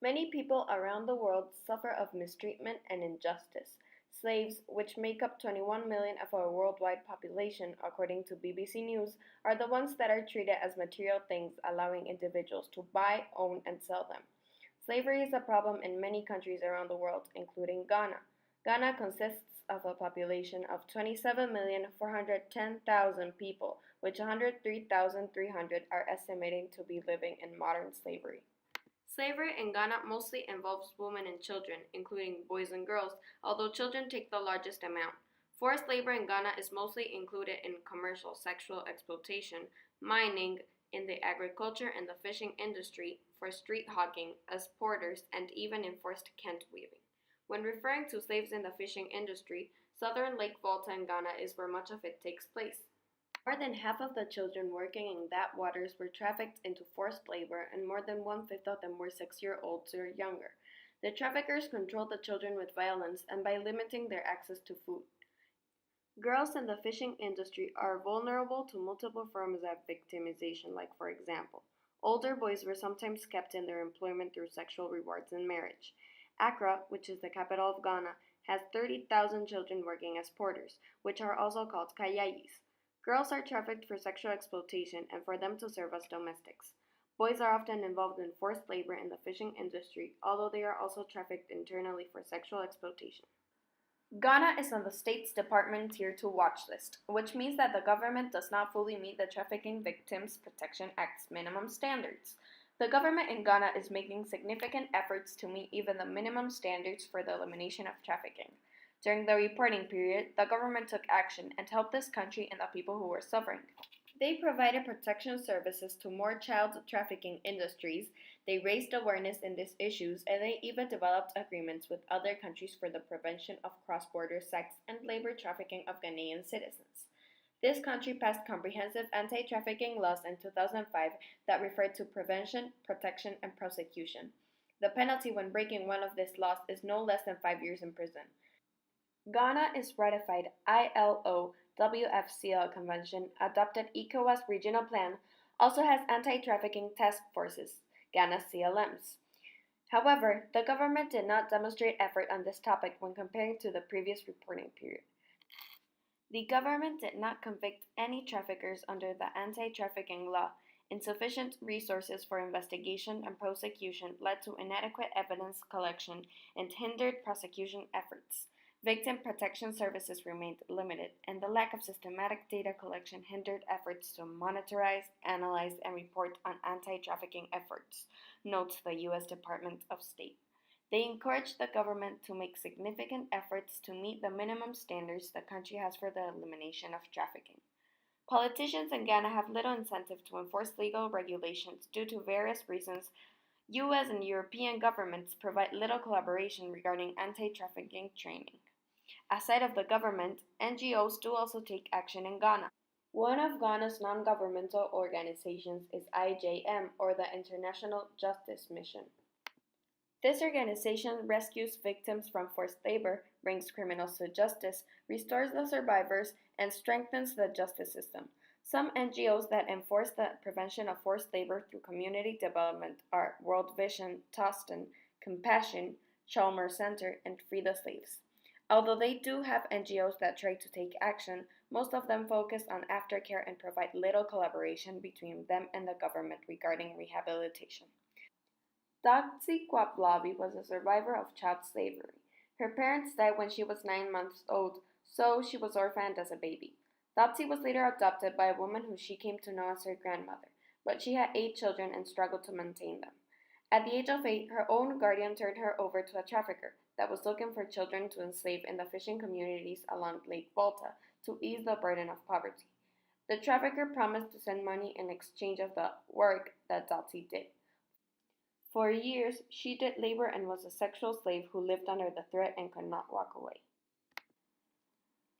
Many people around the world suffer of mistreatment and injustice. Slaves, which make up 21 million of our worldwide population, according to BBC News, are the ones that are treated as material things, allowing individuals to buy, own, and sell them. Slavery is a problem in many countries around the world, including Ghana. Ghana consists of a population of 27,410,000 people, which 103,300 are estimated to be living in modern slavery. Slavery in Ghana mostly involves women and children, including boys and girls, although children take the largest amount. Forced labor in Ghana is mostly included in commercial sexual exploitation, mining, in the agriculture and the fishing industry, for street hawking, as porters, and even in forced cant weaving. When referring to slaves in the fishing industry, southern Lake Volta in Ghana is where much of it takes place. More than half of the children working in that waters were trafficked into forced labor, and more than one-fifth of them were 6-year-olds or younger. The traffickers controlled the children with violence and by limiting their access to food. Girls in the fishing industry are vulnerable to multiple forms of victimization, like, for example, older boys were sometimes kept in their employment through sexual rewards and marriage. Accra, which is the capital of Ghana, has 30,000 children working as porters, which are also called kayayis. Girls are trafficked for sexual exploitation and for them to serve as domestics. Boys are often involved in forced labor in the fishing industry, although they are also trafficked internally for sexual exploitation. Ghana is on the state's Department Tier 2 watch list, which means that the government does not fully meet the Trafficking Victims Protection Act's minimum standards. The government in Ghana is making significant efforts to meet even the minimum standards for the elimination of trafficking. During the reporting period, the government took action and helped this country and the people who were suffering. They provided protection services to more child trafficking industries, they raised awareness in these issues, and they even developed agreements with other countries for the prevention of cross-border sex and labor trafficking of Ghanaian citizens. This country passed comprehensive anti-trafficking laws in 2005 that referred to prevention, protection, and prosecution. The penalty when breaking one of these laws is no less than 5 years in prison. Ghana is ratified ILO WFCL Convention, adopted ECOWAS Regional Plan, also has anti-trafficking task forces, Ghana CLMs. However, the government did not demonstrate effort on this topic when comparing to the previous reporting period. The government did not convict any traffickers under the anti-trafficking law. Insufficient resources for investigation and prosecution led to inadequate evidence collection and hindered prosecution efforts. Victim protection services remained limited, and the lack of systematic data collection hindered efforts to monitorize, analyze, and report on anti-trafficking efforts, notes the U.S. Department of State. They encouraged the government to make significant efforts to meet the minimum standards the country has for the elimination of trafficking. Politicians in Ghana have little incentive to enforce legal regulations due to various reasons. U.S. and European governments provide little collaboration regarding anti-trafficking training. Aside of the government, NGOs do also take action in Ghana. One of Ghana's non-governmental organizations is IJM, or the International Justice Mission. This organization rescues victims from forced labor, brings criminals to justice, restores the survivors, and strengthens the justice system. Some NGOs that enforce the prevention of forced labor through community development are World Vision, Toston, Compassion, Chalmers Center, and Free the Slaves. Although they do have NGOs that try to take action, most of them focus on aftercare and provide little collaboration between them and the government regarding rehabilitation. Dotsie Kwablavi was a survivor of child slavery. Her parents died when she was 9 months old, so she was orphaned as a baby. Dotsie was later adopted by a woman who she came to know as her grandmother, but she had 8 children and struggled to maintain them. At the age of 8, her own guardian turned her over to a trafficker that was looking for children to enslave in the fishing communities along Lake Volta to ease the burden of poverty. The trafficker promised to send money in exchange of the work that Dotsie did. For years, she did labor and was a sexual slave who lived under the threat and could not walk away.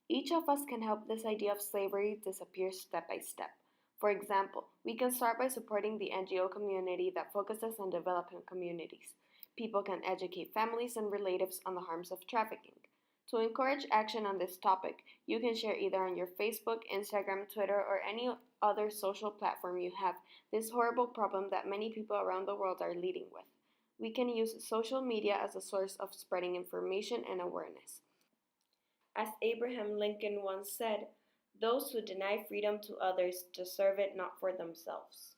Each of us can help this idea of slavery disappear step by step. For example, we can start by supporting the NGO community that focuses on developing communities. People can educate families and relatives on the harms of trafficking. To encourage action on this topic, you can share either on your Facebook, Instagram, Twitter, or any other social platform you have this horrible problem that many people around the world are leading with. We can use social media as a source of spreading information and awareness. As Abraham Lincoln once said, those who deny freedom to others deserve it not for themselves.